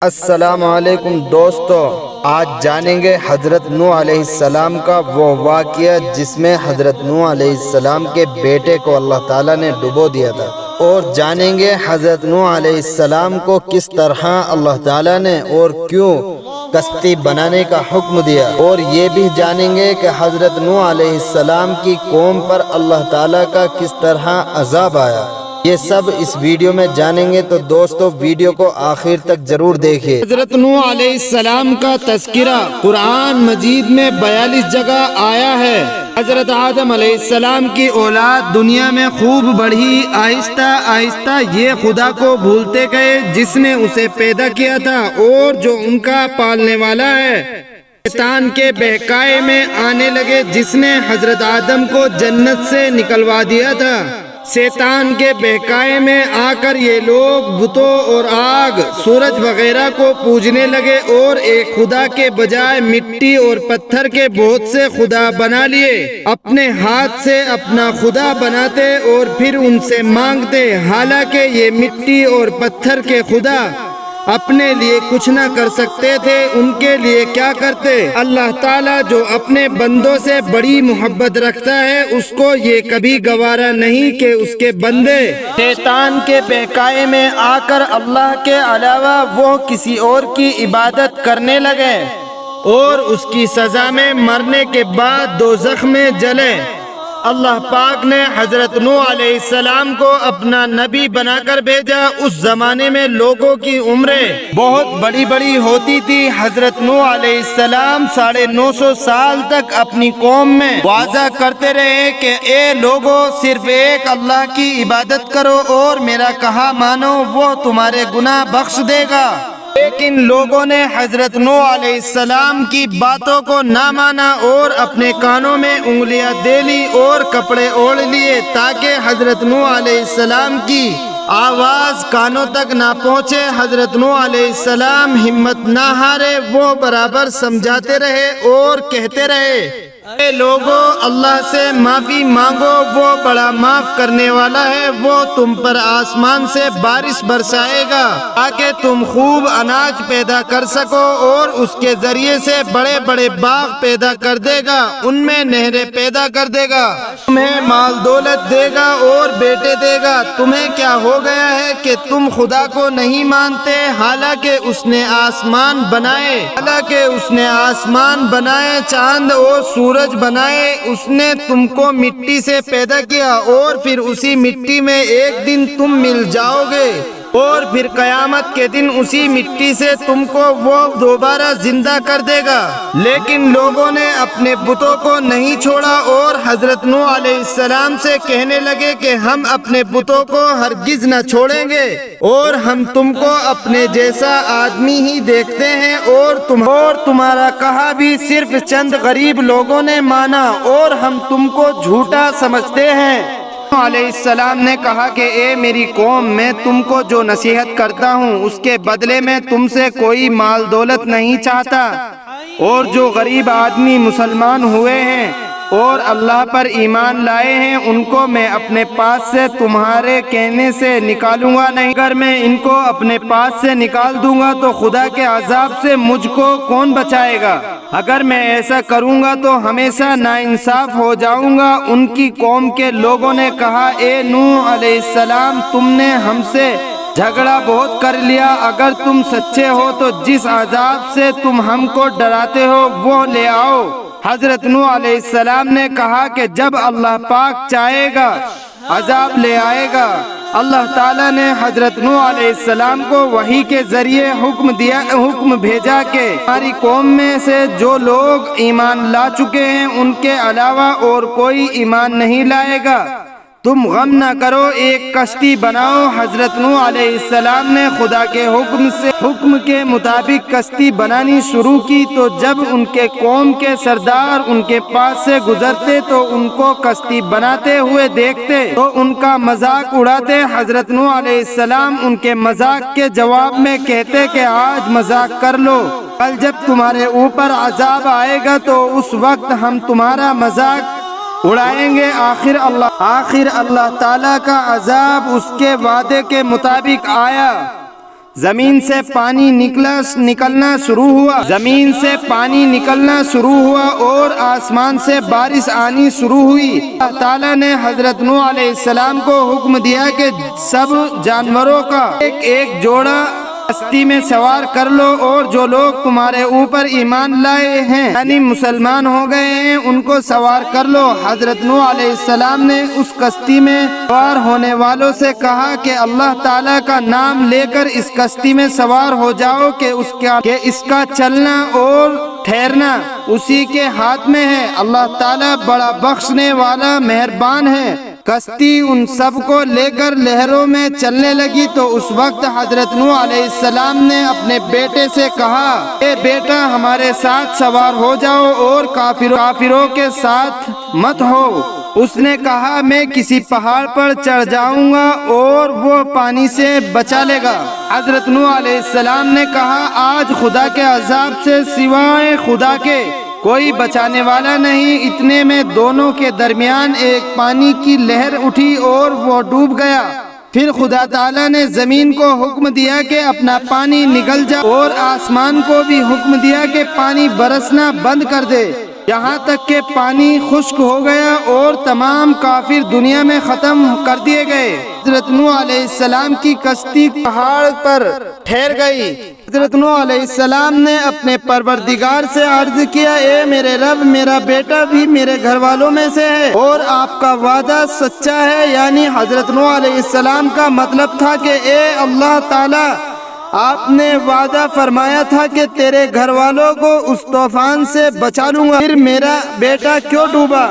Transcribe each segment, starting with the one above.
السلام علیکم دوستو، آج جانیں گے حضرت نوح علیہ السلام کا وہ واقعہ جس میں حضرت نوح علیہ السلام کے بیٹے کو اللہ تعالیٰ نے ڈبو دیا تھا، اور جانیں گے حضرت نوح علیہ السلام کو کس طرح اللہ تعالیٰ نے اور کیوں کشتی بنانے کا حکم دیا، اور یہ بھی جانیں گے کہ حضرت نوح علیہ السلام کی قوم پر اللہ تعالیٰ کا کس طرح عذاب آیا۔ یہ سب اس ویڈیو میں جانیں گے، تو دوستو ویڈیو کو آخر تک ضرور دیکھیے۔ حضرت نوح علیہ السلام کا تذکرہ قرآن مجید میں 42 جگہ آیا ہے۔ حضرت آدم علیہ السلام کی اولاد دنیا میں خوب بڑھی، آہستہ آہستہ یہ خدا کو بھولتے گئے جس نے اسے پیدا کیا تھا اور جو ان کا پالنے والا ہے۔ شیطان کے بہکائے میں آنے لگے جس نے حضرت آدم کو جنت سے نکلوا دیا تھا۔ شیطان کے بہکائے میں آ کر یہ لوگ بتوں اور آگ، سورج وغیرہ کو پوجنے لگے اور ایک خدا کے بجائے مٹی اور پتھر کے بہت سے خدا بنا لیے۔ اپنے ہاتھ سے اپنا خدا بناتے اور پھر ان سے مانگتے، حالانکہ یہ مٹی اور پتھر کے خدا اپنے لیے کچھ نہ کر سکتے تھے، ان کے لیے کیا کرتے؟ اللہ تعالیٰ جو اپنے بندوں سے بڑی محبت رکھتا ہے، اس کو یہ کبھی گوارا نہیں کہ اس کے بندے شیطان کے بہکائے میں آ کر اللہ کے علاوہ وہ کسی اور کی عبادت کرنے لگے اور اس کی سزا میں مرنے کے بعد دوزخ میں جلے۔ اللہ پاک نے حضرت نوح علیہ السلام کو اپنا نبی بنا کر بھیجا۔ اس زمانے میں لوگوں کی عمریں بہت بڑی بڑی ہوتی تھی۔ حضرت نوح علیہ السلام 950 سال تک اپنی قوم میں واضح کرتے رہے کہ اے لوگوں، صرف ایک اللہ کی عبادت کرو اور میرا کہا مانو، وہ تمہارے گناہ بخش دے گا۔ لیکن لوگوں نے حضرت نوح علیہ السلام کی باتوں کو نہ مانا اور اپنے کانوں میں انگلیاں دے لی اور کپڑے اوڑھ لیے تاکہ حضرت نوح علیہ السلام کی آواز کانوں تک نہ پہنچے۔ حضرت نوح علیہ السلام ہمت نہ ہارے، وہ برابر سمجھاتے رہے اور کہتے رہے، اے لوگوں، اللہ سے معافی مانگو، وہ بڑا معاف کرنے والا ہے، وہ تم پر آسمان سے بارش برسائے گا تاکہ تم خوب اناج پیدا کر سکو اور اس کے ذریعے سے بڑے بڑے باغ پیدا کر دے گا، ان میں نہریں پیدا کر دے گا، تمہیں مال دولت دے گا اور بیٹے دے گا۔ تمہیں کیا ہو گیا ہے کہ تم خدا کو نہیں مانتے، حالانکہ اس نے آسمان بنائے، چاند اور سورج بنائے، اس نے تم کو مٹی سے پیدا کیا اور پھر اسی مٹی میں ایک دن تم مل جاؤ گے اور پھر قیامت کے دن اسی مٹی سے تم کو وہ دوبارہ زندہ کر دے گا۔ لیکن لوگوں نے اپنے بتوں کو نہیں چھوڑا اور حضرت نوح علیہ السلام سے کہنے لگے کہ ہم اپنے بتوں کو ہرگز نہ چھوڑیں گے اور ہم تم کو اپنے جیسا آدمی ہی دیکھتے ہیں، اور تمہارا کہا بھی صرف چند غریب لوگوں نے مانا اور ہم تم کو جھوٹا سمجھتے ہیں۔ علیہ السلام نے کہا کہ اے میری قوم، میں تم کو جو نصیحت کرتا ہوں اس کے بدلے میں تم سے کوئی مال دولت نہیں چاہتا، اور جو غریب آدمی مسلمان ہوئے ہیں اور اللہ پر ایمان لائے ہیں ان کو میں اپنے پاس سے تمہارے کہنے سے نکالوں گا نہیں۔ اگر میں ان کو اپنے پاس سے نکال دوں گا تو خدا کے عذاب سے مجھ کو کون بچائے گا؟ اگر میں ایسا کروں گا تو ہمیشہ ناانصاف ہو جاؤں گا۔ ان کی قوم کے لوگوں نے کہا، اے نوح علیہ السلام، تم نے ہم سے جھگڑا بہت کر لیا، اگر تم سچے ہو تو جس عذاب سے تم ہم کو ڈراتے ہو وہ لے آؤ۔ حضرت نوح علیہ السلام نے کہا کہ جب اللہ پاک چاہے گا عذاب لے آئے گا۔ اللہ تعالیٰ نے حضرت نوح علیہ السلام کو وحی کے ذریعے حکم بھیجا کہ ہماری قوم میں سے جو لوگ ایمان لا چکے ہیں ان کے علاوہ اور کوئی ایمان نہیں لائے گا۔ تم غم نہ کرو، ایک کشتی بناؤ۔ حضرت نوح علیہ السلام نے خدا کے حکم کے مطابق کشتی بنانی شروع کی، تو جب ان کے قوم کے سردار ان کے پاس سے گزرتے تو ان کو کشتی بناتے ہوئے دیکھتے تو ان کا مذاق اڑاتے۔ حضرت نوح علیہ السلام ان کے مذاق کے جواب میں کہتے کہ آج مذاق کر لو، کل جب تمہارے اوپر عذاب آئے گا تو اس وقت ہم تمہارا مذاق اڑائیں گے۔ آخر اللہ تعالیٰ کا عذاب اس کے وعدے کے مطابق آیا۔ زمین سے پانی نکلنا شروع ہوا، زمین سے پانی نکلنا شروع ہوا اور آسمان سے بارش آنی شروع ہوئی۔ اللہ تعالیٰ نے حضرت نوح علیہ السلام کو حکم دیا کہ سب جانوروں کا ایک ایک جوڑا کشتی میں سوار کر لو، اور جو لوگ تمہارے اوپر ایمان لائے ہیں یعنی مسلمان ہو گئے ہیں ان کو سوار کر لو۔ حضرت نوح علیہ السلام نے اس کشتی میں سوار ہونے والوں سے کہا کہ اللہ تعالیٰ کا نام لے کر اس کشتی میں سوار ہو جاؤ کہ اس کا چلنا اور ٹھہرنا اسی کے ہاتھ میں ہے، اللہ تعالیٰ بڑا بخشنے والا مہربان ہے۔ کشتی ان سب کو لے کر لہروں میں چلنے لگی تو اس وقت حضرت نوح علیہ السلام نے اپنے بیٹے سے کہا، اے بیٹا ہمارے ساتھ سوار ہو جاؤ اور کافروں کے ساتھ مت ہو۔ اس نے کہا میں کسی پہاڑ پر چڑھ جاؤں گا اور وہ پانی سے بچا لے گا۔ حضرت نوح علیہ السلام نے کہا آج خدا کے عذاب سے سوائے خدا کے کوئی بچانے والا نہیں۔ اتنے میں دونوں کے درمیان ایک پانی کی لہر اٹھی اور وہ ڈوب گیا۔ پھر خدا تعالیٰ نے زمین کو حکم دیا کہ اپنا پانی نگل جا، اور آسمان کو بھی حکم دیا کہ پانی برسنا بند کر دے، یہاں تک کہ پانی خشک ہو گیا اور تمام کافر دنیا میں ختم کر دیے گئے۔ حضرت نوح علیہ السلام کی کشتی پہاڑ پر ٹھہر گئی۔ حضرت نوح علیہ السلام نے اپنے پروردگار سے عرض کیا، اے میرے رب میرا بیٹا بھی میرے گھر والوں میں سے ہے اور آپ کا وعدہ سچا ہے۔ یعنی حضرت نوح علیہ السلام کا مطلب تھا کہ اے اللہ تعالی آپ نے وعدہ فرمایا تھا کہ تیرے گھر والوں کو اس طوفان سے بچا لوں گا، پھر میرا بیٹا کیوں ڈوبا؟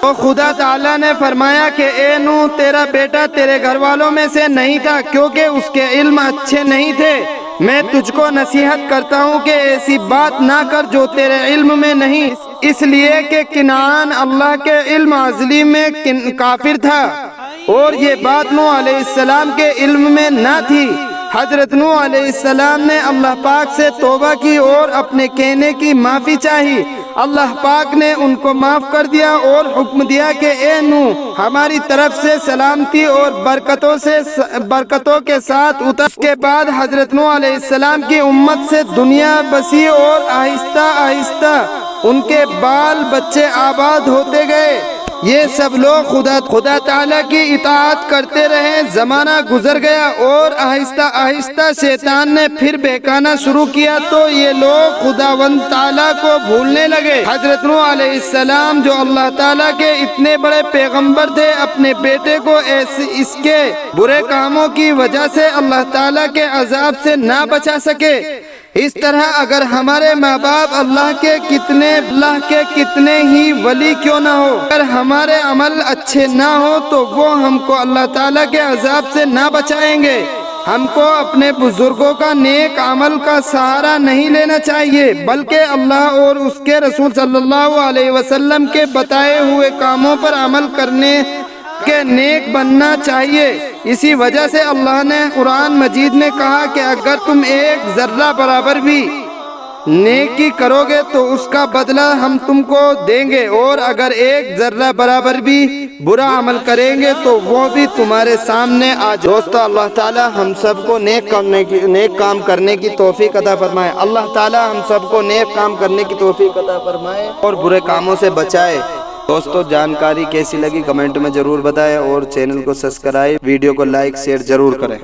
تو خدا تعالیٰ نے فرمایا کہ اے نوح تیرا بیٹا تیرے گھر والوں میں سے نہیں تھا کیونکہ اس کے علم اچھے نہیں تھے۔ میں تجھ کو نصیحت کرتا ہوں کہ ایسی بات نہ کر جو تیرے علم میں نہیں، اس لیے کہ کنعان اللہ کے علم ازلی میں کافر تھا اور یہ بات نوح علیہ السلام کے علم میں نہ تھی۔ حضرت نوح علیہ السلام نے اللہ پاک سے توبہ کی اور اپنے کہنے کی معافی چاہی۔ اللہ پاک نے ان کو معاف کر دیا اور حکم دیا کہ اے نوح ہماری طرف سے سلامتی اور برکتوں کے ساتھ اتر۔ اس کے بعد حضرت نوح علیہ السلام کی امت سے دنیا بسی اور آہستہ آہستہ ان کے بال بچے آباد ہوتے گئے۔ یہ سب لوگ خدا تعالیٰ کی اطاعت کرتے رہے۔ زمانہ گزر گیا اور آہستہ آہستہ شیطان نے پھر بہکانا شروع کیا تو یہ لوگ خداوند تعالیٰ کو بھولنے لگے۔ حضرت نوح علیہ السلام جو اللہ تعالیٰ کے اتنے بڑے پیغمبر تھے، اپنے بیٹے کو اس کے برے کاموں کی وجہ سے اللہ تعالیٰ کے عذاب سے نہ بچا سکے۔ اس طرح اگر ہمارے ماں باپ اللہ کے کتنے ہی ولی کیوں نہ ہو، اگر ہمارے عمل اچھے نہ ہو تو وہ ہم کو اللہ تعالیٰ کے عذاب سے نہ بچائیں گے۔ ہم کو اپنے بزرگوں کا نیک عمل کا سہارا نہیں لینا چاہیے بلکہ اللہ اور اس کے رسول صلی اللہ علیہ وسلم کے بتائے ہوئے کاموں پر عمل کرنے کے نیک بننا چاہیے۔ اسی وجہ سے اللہ نے قرآن مجید میں کہا کہ اگر تم ایک ذرہ برابر بھی نیکی کرو گے تو اس کا بدلہ ہم تم کو دیں گے، اور اگر ایک ذرہ برابر بھی برا عمل کریں گے تو وہ بھی تمہارے سامنے آ جائے۔ دوستو اللہ تعالی ہم سب کو نیک کام کرنے کی توفیق عطا فرمائے۔ اللہ تعالی ہم سب کو نیک کام کرنے کی توفیق عطا فرمائے اور برے کاموں سے بچائے۔ دوستو جانکاری کیسی لگی کمنٹ میں ضرور بتائیں اور چینل کو سبسکرائب، ویڈیو کو لائک شیئر ضرور کریں۔